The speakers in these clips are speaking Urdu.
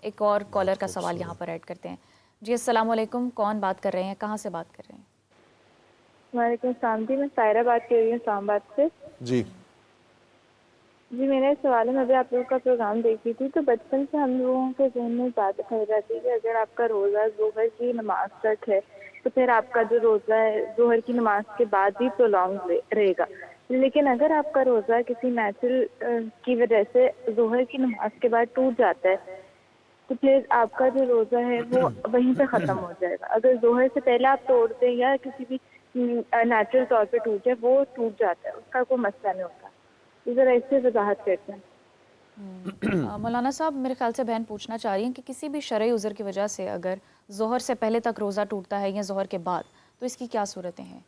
ایک اور کالر کا سوال یہاں پر ایڈ کرتے ہیں. جی السلام علیکم، کون بات کر رہے ہیں، کہاں سے بات کر رہے ہیں؟ وعلیکم السلام جی، میں سائرہ بات کر رہی ہوں اسلام آباد سے. جی میرا سوال ہے، میں ابھی آپ لوگوں کا پروگرام دیکھی تھی تو بچپن سے ہم لوگوں کے ذہن میں بات کہی جاتی ہے کہ اگر آپ کا روزہ ظہر کی نماز تک ہے تو پھر آپ کا جو روزہ ہے ظہر کی نماز کے بعد بھی پرولونگ رہے گا. لیکن اگر آپ کا روزہ کسی نیچرل کی وجہ سے ظہر کی نماز کے بعد ٹوٹ جاتا ہے تو پھر آپ کا جو روزہ ہے وہ وہیں پہ ختم ہو جائے گا. اگر ظہر سے پہلے آپ توڑ دیں یا کسی بھی نیچرل طور پہ ٹوٹ جائے وہ ٹوٹ جاتا ہے، اس کا کوئی مسئلہ نہیں ہوتا. ذرا اس سے وضاحت کرتے ہیں. مولانا صاحب میرے خیال سے بہن پوچھنا چاہ رہی ہیں کہ کسی بھی شرعی عذر کی وجہ سے اگر ظہر سے پہلے تک روزہ ٹوٹتا ہے یا ظہر کے بعد تو اس کی کیا صورتیں ہیں؟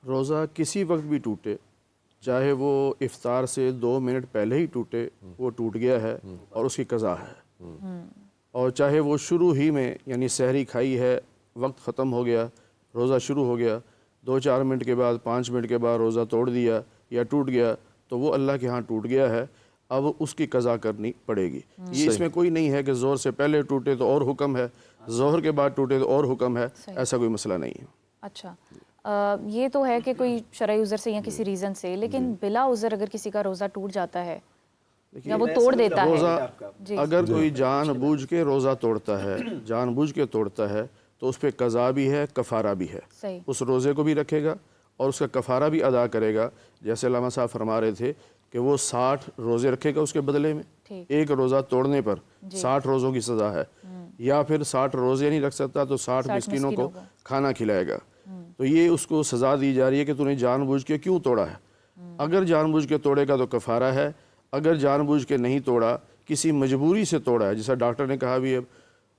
روزہ کسی وقت بھی ٹوٹے، چاہے وہ افطار سے 2 منٹ پہلے ہی ٹوٹے، وہ ٹوٹ گیا ہے اور اس کی قضا ہے. اور چاہے وہ شروع ہی میں یعنی سحری کھائی ہے، وقت ختم ہو گیا، روزہ شروع ہو گیا، 2-4 منٹ کے بعد 5 منٹ کے بعد روزہ توڑ دیا یا ٹوٹ گیا تو وہ اللہ کے ہاں ٹوٹ گیا ہے، اب اس کی قضا کرنی پڑے گی. یہ اس میں کوئی نہیں ہے کہ ظہر سے پہلے ٹوٹے تو اور حکم ہے، ظہر کے بعد ٹوٹے تو اور حکم ہے، ایسا کوئی مسئلہ نہیں ہے. اچھا، یہ تو ہے کہ کوئی شرعی عذر سے یا کسی ریزن سے، لیکن بلا عذر اگر کسی کا روزہ ٹوٹ جاتا ہے یا وہ توڑ دیتا ہے، روزہ اگر کوئی جان بوجھ کے روزہ توڑتا ہے، جان بوجھ کے توڑتا ہے تو اس پہ قضا بھی ہے، کفارہ بھی ہے. اس روزے کو بھی رکھے گا اور اس کا کفارہ بھی ادا کرے گا. جیسے علامہ صاحب فرما رہے تھے کہ وہ 60 روزے رکھے گا اس کے بدلے میں، ایک روزہ توڑنے پر 60 روزوں کی سزا ہے. یا پھر 60 روزے نہیں رکھ سکتا تو 60 مسکینوں کو کھانا کھلائے گا. تو یہ اس کو سزا دی جا رہی ہے کہ تو نے جان بوجھ کے کیوں توڑا ہے. اگر جان بوجھ کے توڑے گا تو کفارہ ہے، اگر جان بوجھ کے نہیں توڑا، کسی مجبوری سے توڑا ہے، جیسا ڈاکٹر نے کہا بھی اب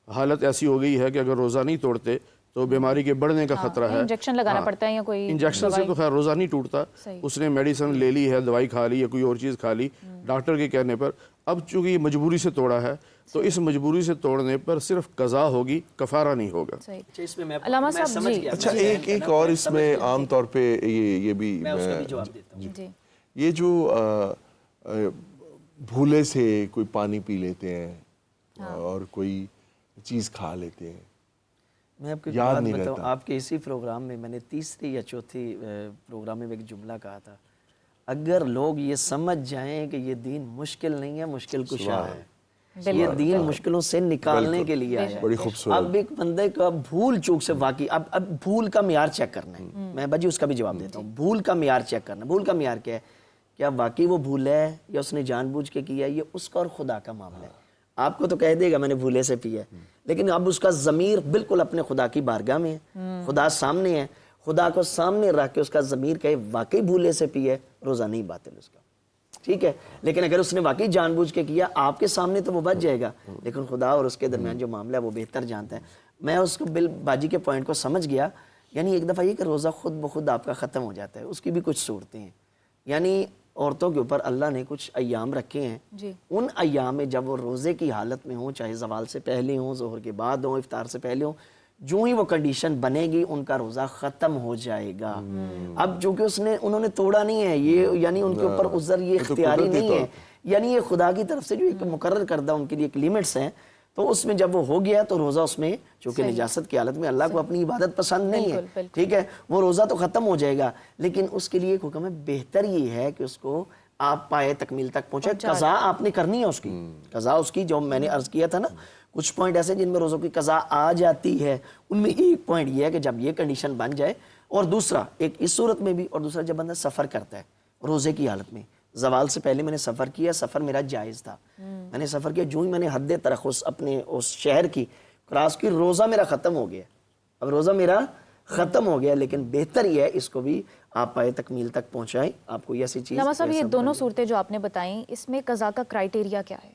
حالت ایسی ہو گئی ہے کہ اگر روزہ نہیں توڑتے تو بیماری کے بڑھنے کا خطرہ ہے، انجیکشن لگانا پڑتا ہے یا کوئی انجیکشن سے تو خیر روزہ نہیں ٹوٹتا. اس نے میڈیسن لے لی ہے، دوائی کھا لی یا کوئی اور چیز کھا لی ڈاکٹر کے کہنے پر. اب چونکہ یہ مجبوری سے توڑا ہے تو اس مجبوری سے توڑنے پر صرف قضا ہوگی، کفارہ نہیں ہوگا. علامہ صاحب جی اچھا ایک اور اس میں عام طور پہ یہ بھی یہ جو بھولے سے کوئی پانی پی لیتے ہیں اور کوئی چیز کھا لیتے ہیں، میں آپ کو ایک بات بتاؤں، آپ کے اسی پروگرام میں میں نے تیسری یا چوتھی پروگرام میں ایک جملہ کہا تھا، اگر لوگ یہ سمجھ جائیں کہ یہ دین مشکل نہیں ہے، مشکل کشا ہے، یہ دین مشکلوں سے نکالنے کے لیے آیا ہے. اب ایک بندے کا بھول چوک سے واقعی اب بھول کا معیار چیک کرنا ہے. میں بھاجی اس کا بھی جواب دیتا ہوں. بھول کا معیار چیک کرنا ہے. بھول کا معیار کیا ہے؟ کیا واقعی وہ بھول ہے یا اس نے جان بوجھ کے کیا؟ یہ اس کا اور خدا کا معاملہ ہے. آپ کو تو کہہ دے گا میں نے بھولے سے پیا ہے، لیکن اب اس کا ضمیر بالکل اپنے خدا کی بارگاہ میں ہے، خدا سامنے ہے، خدا کو سامنے رکھ کے اس کا ضمیر کہے واقعی بھولے سے پیا ہے، روزہ نہیں باطل اس کا، ٹھیک ہے. لیکن اگر اس نے واقعی جان بوجھ کے کیا آپ کے سامنے تو وہ بچ جائے گا، لیکن خدا اور اس کے درمیان جو معاملہ ہے وہ بہتر جانتا ہے. میں اس کو باجی کے پوائنٹ کو سمجھ گیا. یعنی ایک دفعہ یہ کہ روزہ خود بخود آپ کا ختم ہو جاتا ہے، اس کی بھی کچھ صورتیں ہیں. یعنی عورتوں کے اوپر اللہ نے کچھ ایام رکھے ہیں، ان ایام میں جب وہ روزے کی حالت میں ہوں، چاہے زوال سے پہلے ہوں، ظہر کے بعد ہوں، افطار سے پہلے ہوں، جو ہی وہ کنڈیشن بنے گی ان کا روزہ ختم ہو جائے گا. اب جو کہ انہوں نے توڑا نہیں ہے، یہ یعنی ان کے اوپر عذر یہ اختیاری نہیں ہے، یعنی یہ خدا کی طرف سے جو ایک مقرر کردہ ان کے لیے ایک لیمٹس ہیں. تو اس میں جب وہ ہو گیا تو روزہ اس میں چونکہ نجاست کی حالت میں اللہ کو اپنی عبادت پسند نہیں ہے، ٹھیک ہے، وہ روزہ تو ختم ہو جائے گا، لیکن اس کے لیے ایک حکم ہے. بہتر یہ ہے کہ اس کو آپ پائے تکمیل تک پہنچے. قضا آپ نے کرنی ہے، اس کی قضا اس کی جو میں نے عرض کیا تھا نا، کچھ پوائنٹ ایسے جن میں روزوں کی قضا آ جاتی ہے. ان میں ایک پوائنٹ یہ ہے کہ جب یہ کنڈیشن بن جائے، اور دوسرا ایک اس صورت میں بھی، اور دوسرا جب بندہ سفر کرتا ہے روزے کی حالت میں. زوال سے پہلے میں نے سفر کیا، سفر میرا جائز تھا، میں نے سفر کیا، جو ہی میں نے حد ترخص اپنے اس شہر کی کراس کی، روزہ میرا ختم ہو گیا. اب روزہ میرا ختم ہو گیا، لیکن بہتر یہ ہے اس کو بھی آپ پائے تکمیل تک پہنچائیں. آپ کو ایسی چیز علامہ صاحب یہ دونوں صورتیں جو آپ نے بتائیں، اس میں قضا کا کرائیٹیریا کیا ہے؟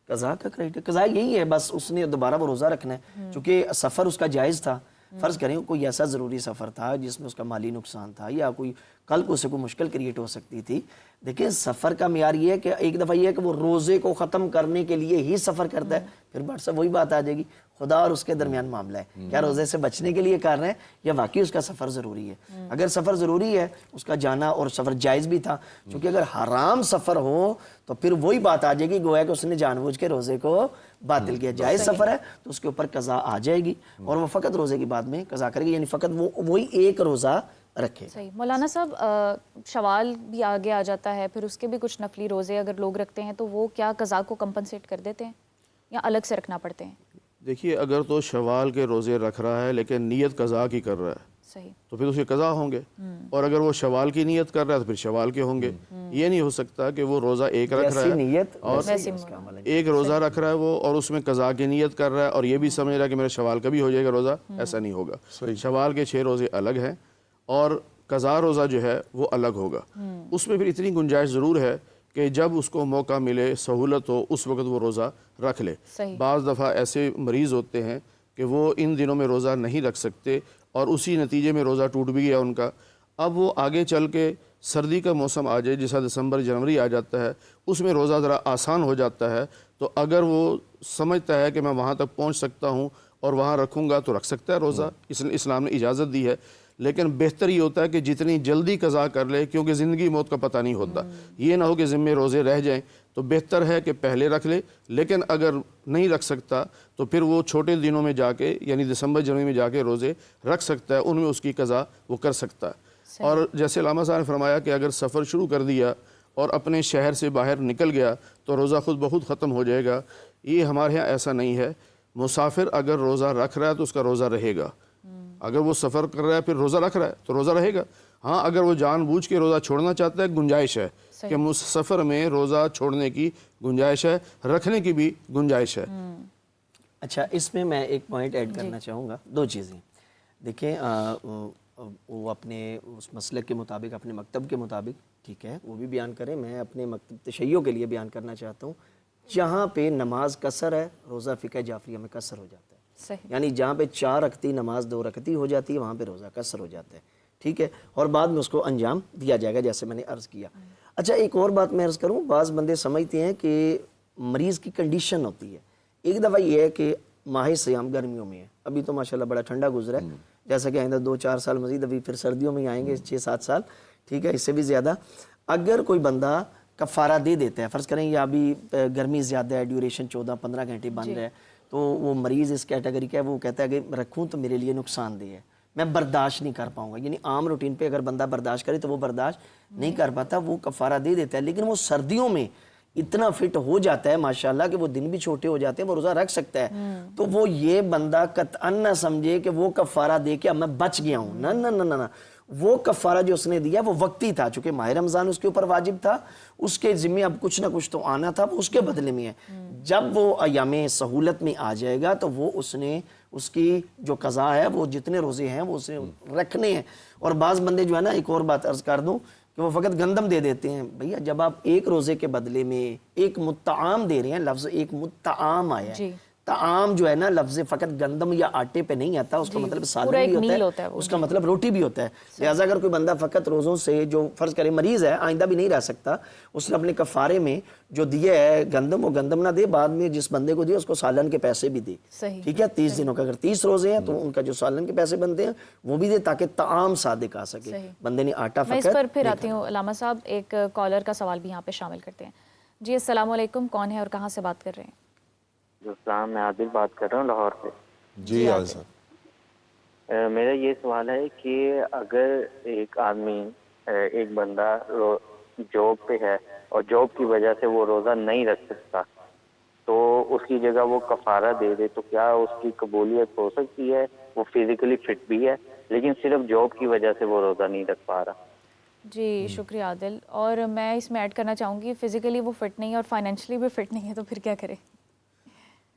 قضا کا کرائیٹیریا قضا یہی ہے، بس اس نے دوبارہ وہ روزہ رکھنا ہے. چونکہ سفر اس کا جائز تھا، فرض کریں کوئی ایسا ضروری سفر تھا جس میں اس کا مالی نقصان تھا، یا کوئی کل کو اسے کوئی مشکل کریٹ ہو سکتی تھی. دیکھیں سفر کا معیار یہ ہے کہ ایک دفعہ یہ ہے کہ وہ روزے کو ختم کرنے کے لیے ہی سفر کرتا ہے، پھر بٹ سے وہی بات آ جائے گی خدا اور اس کے درمیان معاملہ ہے، کیا روزے سے بچنے کے لیے کر رہے ہیں یا واقعی اس کا سفر ضروری ہے. اگر سفر ضروری ہے اس کا جانا اور سفر جائز بھی تھا، چونکہ اگر حرام سفر ہو تو پھر وہی بات آ جائے گی گویا کہ اس نے جان بوجھ کے روزے کو باطل کیا. جائز سفر ہے تو اس کے اوپر قضا آ جائے گی اور وہ فقط روزے کے بعد میں قضا کرے گی, یعنی فقط وہی ایک روزہ رکھے. صحیح. مولانا صاحب شوال بھی آگے آ جاتا ہے, پھر اس کے بھی کچھ نفلی روزے اگر لوگ رکھتے ہیں تو وہ کیا قضا کو کمپنسیٹ کر دیتے ہیں یا الگ سے رکھنا پڑتے ہیں؟ دیکھیے اگر تو شوال کے روزے رکھ رہا ہے لیکن نیت قضا کی کر رہا ہے صحیح, تو پھر اس کے قضا ہوں گے, اور اگر وہ شوال کی نیت کر رہا ہے تو پھر شوال کے ہوں گے. یہ نہیں ہو سکتا کہ وہ روزہ ایک رکھ رہا ہے نیت اور ایک روزہ رکھ رہا ہے وہ اور اس میں قضا کی نیت کر رہا ہے اور یہ بھی سمجھ رہا ہے کہ میرا شوال کا بھی ہو جائے گا روزہ. ایسا نہیں ہوگا. شوال کے 6 روزے الگ ہیں اور قضا روزہ جو ہے وہ الگ ہوگا. اس میں پھر اتنی گنجائش ضرور ہے کہ جب اس کو موقع ملے, سہولت ہو, اس وقت وہ روزہ رکھ لے. بعض دفعہ ایسے مریض ہوتے ہیں کہ وہ ان دنوں میں روزہ نہیں رکھ سکتے اور اسی نتیجے میں روزہ ٹوٹ بھی گیا ان کا. اب وہ آگے چل کے سردی کا موسم آ جائے, جیسا دسمبر جنوری آ جاتا ہے, اس میں روزہ ذرا آسان ہو جاتا ہے, تو اگر وہ سمجھتا ہے کہ میں وہاں تک پہنچ سکتا ہوں اور وہاں رکھوں گا تو رکھ سکتا ہے روزہ. اسلام نے اجازت دی ہے. لیکن بہتر یہ ہوتا ہے کہ جتنی جلدی قضا کر لے, کیونکہ زندگی موت کا پتہ نہیں ہوتا. یہ نہ ہو کہ ذمے روزے رہ جائیں, تو بہتر ہے کہ پہلے رکھ لے. لیکن اگر نہیں رکھ سکتا تو پھر وہ چھوٹے دنوں میں جا کے, یعنی دسمبر جنوری میں جا کے روزے رکھ سکتا ہے, ان میں اس کی قضا وہ کر سکتا ہے. اور جیسے علامہ صاحب نے فرمایا کہ اگر سفر شروع کر دیا اور اپنے شہر سے باہر نکل گیا تو روزہ خود بخود ختم ہو جائے گا. یہ ہمارے ہاں ایسا نہیں ہے. مسافر اگر روزہ رکھ رہا ہے تو اس کا روزہ رہے گا. اگر وہ سفر کر رہا ہے پھر روزہ رکھ رہا ہے تو روزہ رہے گا. ہاں اگر وہ جان بوجھ کے روزہ چھوڑنا چاہتا ہے, گنجائش ہے کہ سفر میں روزہ چھوڑنے کی گنجائش ہے, رکھنے کی بھی گنجائش ہے. اچھا, اس میں میں ایک پوائنٹ ایڈ کرنا چاہوں گا. 2 چیزیں دیکھیں, وہ اپنے اس مسلک کے مطابق, اپنے مکتب کے مطابق, ٹھیک ہے, وہ بھی بیان کریں. میں اپنے مکتب تشیع کے لیے بیان کرنا چاہتا ہوں. جہاں پہ نماز قصر ہے, روزہ فقہ جعفریہ میں قصر ہو جاتا ہے. یعنی جہاں پہ 4 رکعتی نماز 2 رکعتی ہو جاتی ہے, وہاں پہ روزہ قصر ہو جاتا ہے. ٹھیک ہے, اور بعد میں اس کو انجام دیا جائے گا جیسے میں نے عرض کیا. اچھا, ایک اور بات میں عرض کروں. بعض بندے سمجھتے ہیں کہ مریض کی کنڈیشن ہوتی ہے. ایک دفعہ یہ ہے کہ ماہ سیام گرمیوں میں ہے, ابھی تو ماشاءاللہ بڑا ٹھنڈا گزرا ہے, جیسا کہ آئندہ 2-4 سال مزید ابھی پھر سردیوں میں آئیں گے, 6-7 سال, ٹھیک ہے, اس سے بھی زیادہ. اگر کوئی بندہ کفارہ دے دیتا ہے, فرض کریں یا ابھی گرمی زیادہ ہے, ڈیوریشن 14-15 گھنٹے بند ہے, تو وہ مریض اس کیٹیگری کا ہے, وہ کہتا ہے کہ رکھوں تو میرے لیے نقصان دہ ہے, میں برداشت نہیں کر پاؤں گا. یعنی عام روٹین پہ اگر بندہ برداشت کرے تو وہ برداشت نہیں کر پاتا, وہ کفارہ دے دیتا ہے. لیکن وہ سردیوں میں اتنا فٹ ہو جاتا ہے ماشاءاللہ کہ وہ دن بھی چھوٹے ہو جاتے ہیں, وہ روزہ رکھ سکتا ہے. تو وہ یہ بندہ قطعاً نہ سمجھے کہ وہ کفارہ دے کے اب میں بچ گیا ہوں. نہ نہ نہ نہ, وہ کفارہ جو اس نے دیا وہ وقتی تھا, چونکہ ماہ رمضان اس کے اوپر واجب تھا, اس کے ذمہ اب کچھ نہ کچھ تو آنا تھا, وہ اس کے بدلے میں ہے. جب وہ ایام سہولت میں آ جائے گا تو وہ اس کی جو قضا ہے, وہ جتنے روزے ہیں وہ اسے رکھنے ہیں. اور بعض بندے جو ہے نا, ایک اور بات عرض کر دوں کہ وہ فقط گندم دے دیتے ہیں. بھیا جب آپ ایک روزے کے بدلے میں ایک مطعام دے رہے ہیں, لفظ ایک مطعام آیا ہے, طعام جو ہے نا لفظ فقط گندم یا آٹے پہ نہیں آتا, اس کا مطلب سالن بھی ہوتا ہے, اس کا مطلب روٹی بھی ہوتا ہے. لہٰذا اگر کوئی بندہ فقط روزوں سے, جو فرض کرے مریض ہے, آئندہ بھی نہیں رہ سکتا, اس نے اپنے کفارے میں جو دیا ہے گندم, وہ گندم نہ دے, بعد میں جس بندے کو دیا اس کو سالن کے پیسے بھی دے. ٹھیک ہے, 30 دنوں کا اگر 30 روزے ہیں تو ان کا جو سالن کے پیسے بنتے ہیں وہ بھی دے, تاکہ طعام صادق آ سکے. بندے نے آٹا فقط. میں اس پر پھر آتی ہوں علامہ صاحب, ایک کالر کا سوال بھی یہاں پہ شامل کرتے ہیں. جی السلام علیکم, کون ہے اور کہاں سے بات کر رہے ہیں؟ السلام, میں عادل بات کر رہا ہوں لاہور سے. جی عادل صاحب, میرا یہ سوال ہے کہ اگر ایک آدمی, ایک بندہ جاب پہ ہے اور جاب کی وجہ سے وہ روزہ نہیں رکھ سکتا, تو اس کی جگہ وہ کفارہ دے دے, تو کیا اس کی قبولیت ہو سکتی ہے؟ وہ فزیکلی فٹ بھی ہے لیکن صرف جاب کی وجہ سے وہ روزہ نہیں رکھ پا رہا. جی شکریہ عادل. اور میں اس میں ایڈ کرنا چاہوں گی, فزیکلی وہ فٹ نہیں ہے اور فائنینشلی بھی فٹ نہیں ہے, تو پھر کیا کرے؟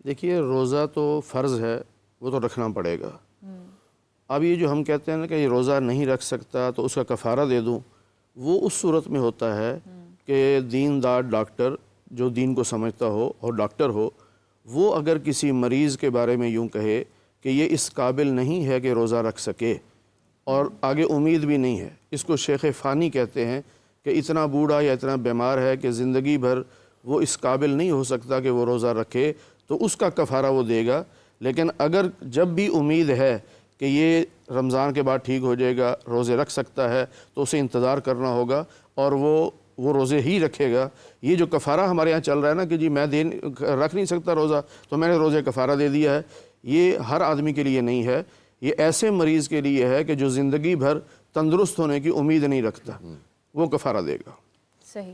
دیکھیے روزہ تو فرض ہے, وہ تو رکھنا پڑے گا. اب یہ جو ہم کہتے ہیں نا کہ یہ روزہ نہیں رکھ سکتا تو اس کا کفارہ دے دوں, وہ اس صورت میں ہوتا ہے کہ دیندار ڈاکٹر جو دین کو سمجھتا ہو اور ڈاکٹر ہو, وہ اگر کسی مریض کے بارے میں یوں کہے کہ یہ اس قابل نہیں ہے کہ روزہ رکھ سکے اور آگے امید بھی نہیں ہے, اس کو شیخ فانی کہتے ہیں, کہ اتنا بوڑھا یا اتنا بیمار ہے کہ زندگی بھر وہ اس قابل نہیں ہو سکتا کہ وہ روزہ رکھے, تو اس کا کفارہ وہ دے گا. لیکن اگر جب بھی امید ہے کہ یہ رمضان کے بعد ٹھیک ہو جائے گا, روزے رکھ سکتا ہے, تو اسے انتظار کرنا ہوگا, اور وہ وہ روزے ہی رکھے گا. یہ جو کفارہ ہمارے یہاں چل رہا ہے نا کہ جی میں رکھ نہیں سکتا روزہ تو میں نے روزے کفارہ دے دیا ہے, یہ ہر آدمی کے لیے نہیں ہے. یہ ایسے مریض کے لیے ہے کہ جو زندگی بھر تندرست ہونے کی امید نہیں رکھتا, وہ کفارہ دے گا. صحیح.